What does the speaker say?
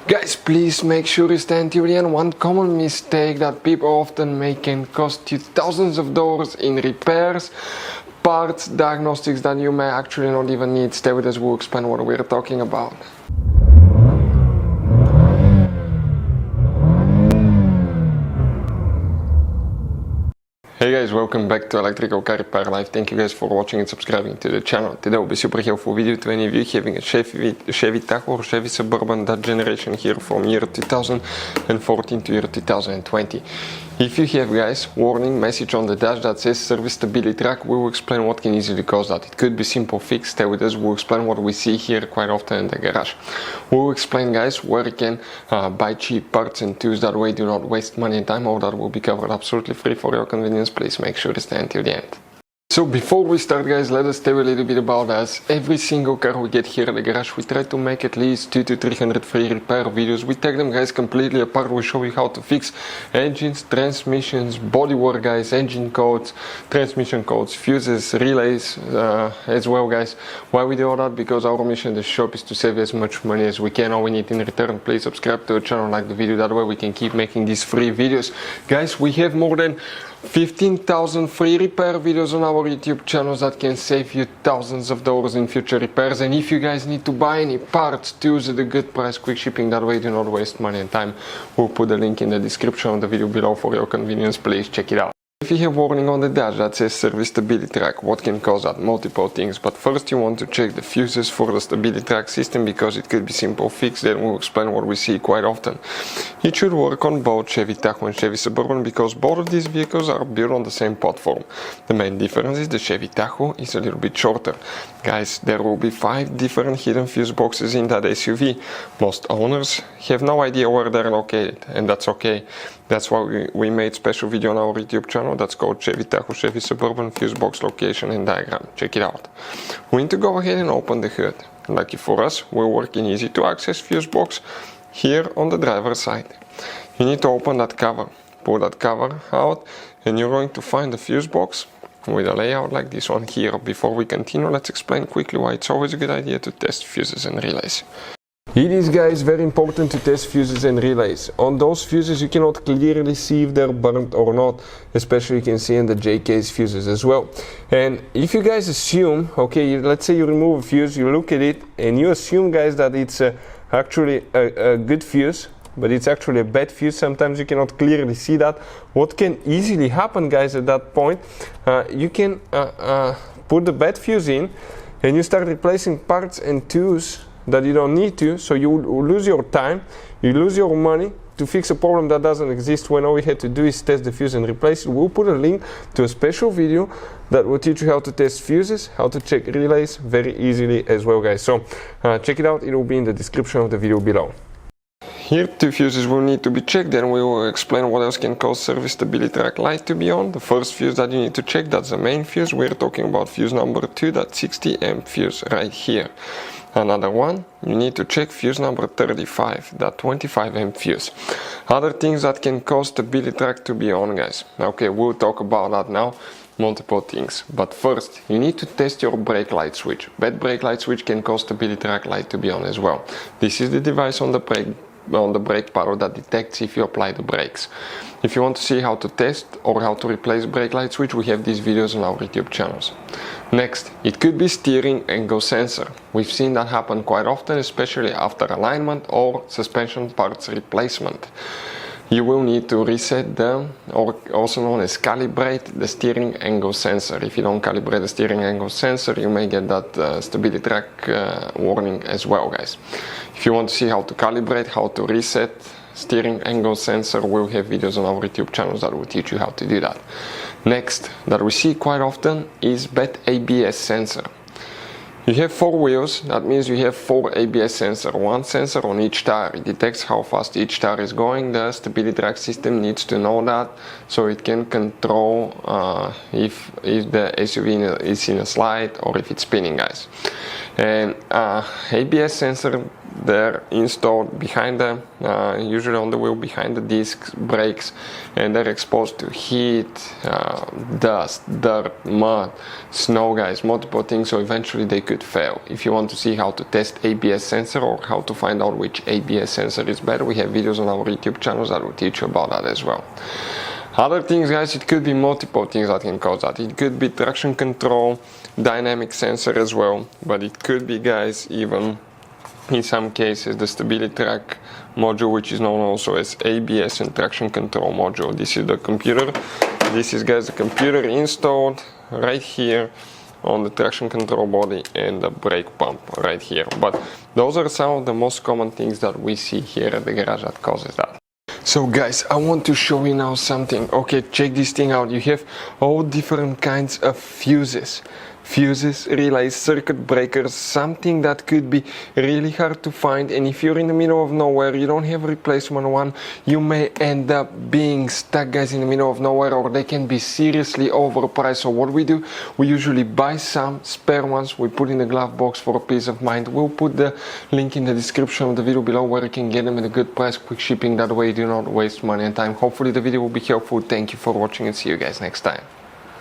Guys, please make sure you stand till the end. One common mistake that people often make can cost you thousands of dollars in repairs, parts, diagnostics that you may actually not even need. Stay with us, we'll explain what we're talking about. Hey guys, welcome back to Electrical Car Repair Live. Thank you guys for watching and subscribing to the channel. Today will be super helpful video to any of you having a Chevy Tahoe or Chevy Suburban, that generation here from year 2014 to year 2020. If you have, guys, warning message on the dash that says service Stabilitrak, we will explain what can easily cause that. It could be simple fix. Stay with us, we'll explain what we see here quite often in the garage. We will explain, guys, where you can buy cheap parts and tools, that way do not waste money and time. All that will be covered absolutely free for your convenience. Please make sure to stay until the end. So before we start, guys, let us tell you a little bit about us. Every single car we get here at the garage, we try to make at least 200 to 300 free repair videos. We take them, guys, completely apart. We show you how to fix engines, transmissions, bodywork, guys, engine codes, transmission codes, fuses, relays as well, guys. Why we do all that? Because our mission in the shop is to save as much money as we can. All we need in return, please subscribe to the channel, like the video, that way we can keep making these free videos. Guys, we have more than 15,000 free repair videos on our YouTube channels that can save you thousands of dollars in future repairs. And if you guys need to buy any parts, tools at a good price, quick shipping, that way do not waste money and time. We'll put the link in the description of the video below for your convenience. Please check it out. If you have warning on the dash that says service Stabilitrak, what can cause that? Multiple things, but first you want to check the fuses for the Stabilitrak system, because it could be simple fix. Then we'll explain what we see quite often. It should work on both Chevy Tahoe and Chevy Suburban, because both of these vehicles are built on the same platform. The main difference is the Chevy Tahoe is a little bit shorter. Guys, there will be 5 different hidden fuse boxes in that SUV. Most owners have no idea where they're located, and that's okay. That's why we made special video on our YouTube channel that's called Chevy Tahoe Chevy Suburban fuse box location and diagram. Check it out. We need to go ahead and open the hood. Lucky for us, we're working easy to access fuse box here on the driver's side. You need to open that cover, pull that cover out, and you're going to find the fuse box with a layout like this one here. Before we continue, let's explain quickly why it's always a good idea to test fuses and relays. It is, guys, very important to test fuses and relays. On those fuses you cannot clearly see if they're burnt or not, especially you can see in the J-case fuses as well. And if you guys assume, okay, let's say you remove a fuse, you look at it and you assume, guys, that it's actually a good fuse, but it's actually a bad fuse. Sometimes you cannot clearly see that. What can easily happen, guys, at that point, you can put the bad fuse in and you start replacing parts and tools that you don't need to, so you lose your time, you lose your money to fix a problem that doesn't exist, when all we had to do is test the fuse and replace it. We'll put a link to a special video that will teach you how to test fuses, how to check relays very easily as well, guys. So check it out, it will be in the description of the video below. Here 2 fuses will need to be checked, then we will explain what else can cause service Stabilitrak light to be on. The first fuse that you need to check, that's the main fuse. We're talking about fuse number 2, that 60 amp fuse right here. Another one, you need to check fuse number 35, that 25 amp fuse. Other things that can cause Stabilitrak to be on, guys. Okay, we'll talk about that now. Multiple things, but first you need to test your brake light switch. Bad brake light switch can cause Stabilitrak light to be on as well. This is the device on the brake paddle that detects if you apply the brakes. If you want to see how to test or how to replace brake light switch, we have these videos on our YouTube channels. Next, it could be steering angle sensor. We've seen that happen quite often, especially after alignment or suspension parts replacement. You will need to reset or also known as calibrate the steering angle sensor. If you don't calibrate the steering angle sensor, you may get that Stabilitrak warning as well, guys. If you want to see how to calibrate, how to reset steering angle sensor, we'll have videos on our YouTube channels that will teach you how to do that. Next, that we see quite often is bad ABS sensor. You have 4 wheels, that means you have 4 ABS sensor, 1 sensor on each tire. It detects how fast each tire is going. The Stabilitrak system needs to know that, so it can control if the SUV is in a slide or if it's spinning, guys. And ABS sensor they're installed behind them, usually on the wheel behind the discs, brakes, and they're exposed to heat, dust, dirt, mud, snow, guys, multiple things, so eventually they could fail. If you want to see how to test ABS sensor or how to find out which ABS sensor is better, we have videos on our YouTube channels that will teach you about that as well. Other things, guys, it could be multiple things that can cause that. It could be traction control, dynamic sensor as well, but it could be, guys, even in some cases the Stabilitrak module, which is known also as ABS and traction control module. This is the computer. This is, guys, the computer installed right here on the traction control body and the brake pump right here. But those are some of the most common things that we see here at the garage that causes that. So, guys, I want to show you now something. Okay, check this thing out. You have all different kinds of fuses, relays, circuit breakers, something that could be really hard to find. And if you're in the middle of nowhere, you don't have a replacement one, you may end up being stuck, guys, in the middle of nowhere, or they can be seriously overpriced. So what we do, we usually buy some spare ones, we put in the glove box for a peace of mind. We'll put the link in the description of the video below where you can get them at a good price, quick shipping. That way you do not waste money and time. Hopefully the video will be helpful. Thank you for watching and see you guys next time.